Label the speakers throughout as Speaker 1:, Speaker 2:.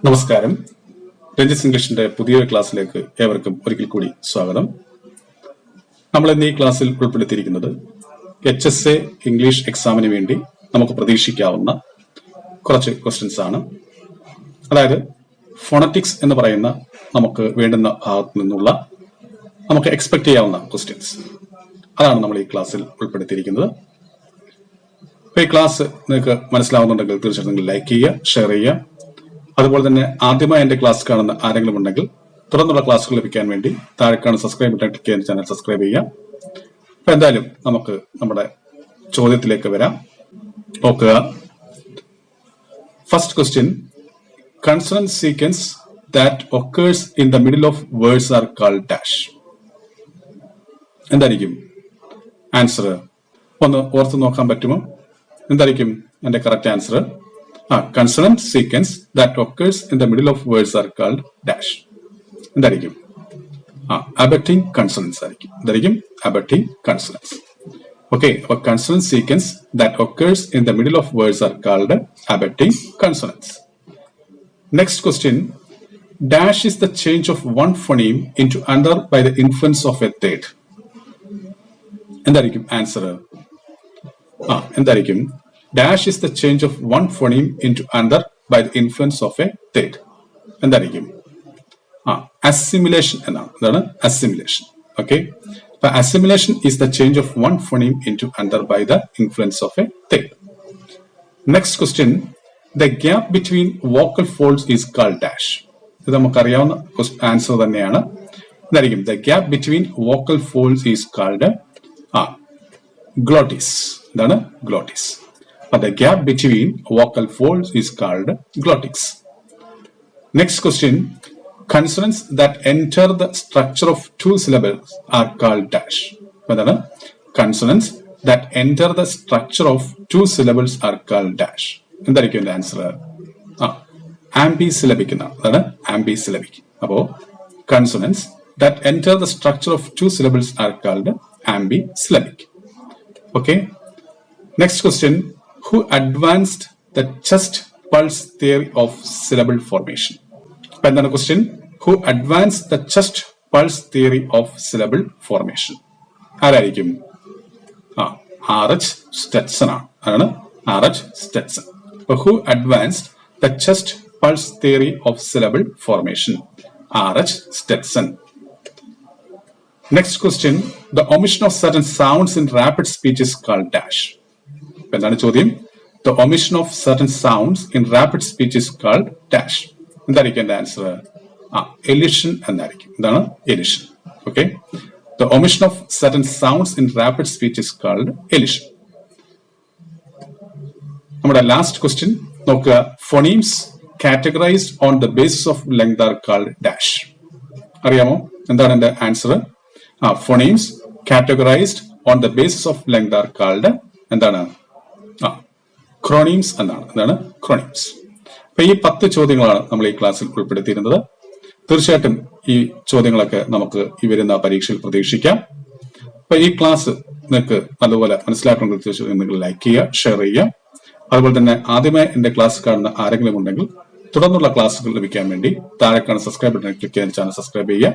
Speaker 1: നമസ്കാരം. രഞ്ജിത്ത് ഇംഗ്ലീഷിന്റെ പുതിയൊരു ക്ലാസ്സിലേക്ക് ഏവർക്കും ഒരിക്കൽ കൂടി സ്വാഗതം. നമ്മൾ ഇന്ന് ഈ ക്ലാസ്സിൽ ഉൾപ്പെടുത്തിയിരിക്കുന്നത് HSA ഇംഗ്ലീഷ് എക്സാമിന് വേണ്ടി നമുക്ക് പ്രതീക്ഷിക്കാവുന്ന കുറച്ച് ക്വസ്റ്റ്യൻസ് ആണ്. അതായത് ഫോണറ്റിക്സ് എന്ന് പറയുന്ന നമുക്ക് വേണ്ടുന്ന ഭാഗത്തു നിന്നുള്ള നമുക്ക് എക്സ്പെക്ട് ചെയ്യാവുന്ന ക്വസ്റ്റ്യൻസ്, അതാണ് നമ്മൾ ഈ ക്ലാസ്സിൽ ഉൾപ്പെടുത്തിയിരിക്കുന്നത്. അപ്പൊ ഈ ക്ലാസ് നിങ്ങൾക്ക് മനസ്സിലാവുന്നുണ്ടെങ്കിൽ തീർച്ചയായിട്ടും നിങ്ങൾ ലൈക്ക് ചെയ്യുക, ഷെയർ ചെയ്യുക. അതുപോലെ തന്നെ ആദ്യമായി എന്റെ ക്ലാസ് കാണുന്ന ആരെങ്കിലും ഉണ്ടെങ്കിൽ തുടർന്നുള്ള ക്ലാസ്സുകൾ ലഭിക്കാൻ വേണ്ടി താഴെ കാണുന്ന സബ്സ്ക്രൈബ് ബട്ടൺ ക്ലിക്ക് ചെയ്ത് ചാനൽ സബ്സ്ക്രൈബ് ചെയ്യുക. അപ്പൊ എന്തായാലും നമുക്ക് നമ്മുടെ ചോദ്യത്തിലേക്ക് വരാം. നോക്കുക. First question, consonant sequence that occurs in the middle of words are called dash. എന്തായിരിക്കും ആൻസർ? ഒന്ന് ഓർത്ത് നോക്കാൻ പറ്റുമോ? എന്തായിരിക്കും എന്റെ correct answer? Consonant sequence that occurs in the middle of words are called dash. എന്തായിരിക്കും? Abetting consonants ആയിരിക്കും. എന്തായിരിക്കും? Abetting consonants. Okay, a consonant sequence that occurs in the middle of words are called abetting consonants. Next question, dash is the change of one phoneme into another by the influence of a third. എന്തായിരിക്കും answer? എന്തായിരിക്കും? Dash is the change of one phoneme into another by the influence of a third. എന്തായിരിക്കും? Assimilation എന്നാണ്. എന്താണ് assimilation? Okay. The assimilation is the change of one phoneme into another by the influence of a third. Next question, the gap between vocal folds is called dash. ഇത് നമുക്കറിയാവുന്ന answer തന്നെയാണ്. എന്തായിരിക്കും? The gap between vocal folds is called glottis. എന്താണ്? glottis. But the gap between vocal folds is called glottics. Next question, consonants that enter the structure of two syllables are called dash. Consonants that enter the structure of two syllables are called dash. എന്തായിരിക്കും എന്റെ answer? ആംബിസിലബിക് എന്നാണ്. അതാണ് ആംബിസിലബിക്. അപ്പോ consonants that enter the structure of two syllables are called ambisyllabic. Okay. Next question, who advanced the chest pulse theory of syllable formation? അപ്പൊ എന്താണ് question? Who advanced the chest pulse theory of syllable formation? ആരായിരിക്കും? R.H. Stetson ആണ്. അതാണ് R.H. Stetson. അപ്പൊ who advanced the chest pulse theory of syllable formation? R.H. Stetson. Next question, the omission of certain sounds in rapid speech is called dash. എന്താണ് ചോദ്യം? The omission of certain sounds in rapid speech is called dash. എന്തായിരിക്കും എന്റെ answer? elision എന്നായിരിക്കും. എന്താണ്? elision. Okay. The omission of certain sounds in rapid speech is called elision. നമ്മുടെ last question നോക്കുക. phonemes categorized on the basis of length are called dash. അറിയാമോ? എന്താണ് എന്റെ answer? phonemes categorized on the basis of length are called എന്താണ്? ക്രോണീംസ് എന്നാണ്. എന്താണ്? ക്രോണീംസ്. അപ്പൊ ഈ 10 ചോദ്യങ്ങളാണ് നമ്മൾ ഈ ക്ലാസ്സിൽ ഉൾപ്പെടുത്തിയിരുന്നത്. തീർച്ചയായിട്ടും ഈ ചോദ്യങ്ങളൊക്കെ നമുക്ക് ഈ വരുന്ന പരീക്ഷയിൽ പ്രതീക്ഷിക്കാം. അപ്പൊ ഈ ക്ലാസ് നിങ്ങൾക്ക് നല്ലപോലെ മനസ്സിലാക്കണമെങ്കിൽ തീർച്ചയായും നിങ്ങൾ ലൈക്ക് ചെയ്യുക, ഷെയർ ചെയ്യുക. അതുപോലെ തന്നെ ആദ്യമായി എന്റെ ക്ലാസ് കാണുന്ന ആരെങ്കിലും ഉണ്ടെങ്കിൽ തുടർന്നുള്ള ക്ലാസ്സുകൾ ലഭിക്കാൻ വേണ്ടി താഴെ കാണുന്ന സബ്സ്ക്രൈബ് ബട്ടൺ ക്ലിക്ക് ചെയ്ത് ചാനൽ സബ്സ്ക്രൈബ് ചെയ്യുക.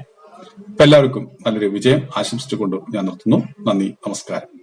Speaker 1: അപ്പൊ എല്ലാവർക്കും നല്ലൊരു വിജയം ആശംസിച്ചുകൊണ്ട് ഞാൻ നിർത്തുന്നു. നന്ദി, നമസ്കാരം.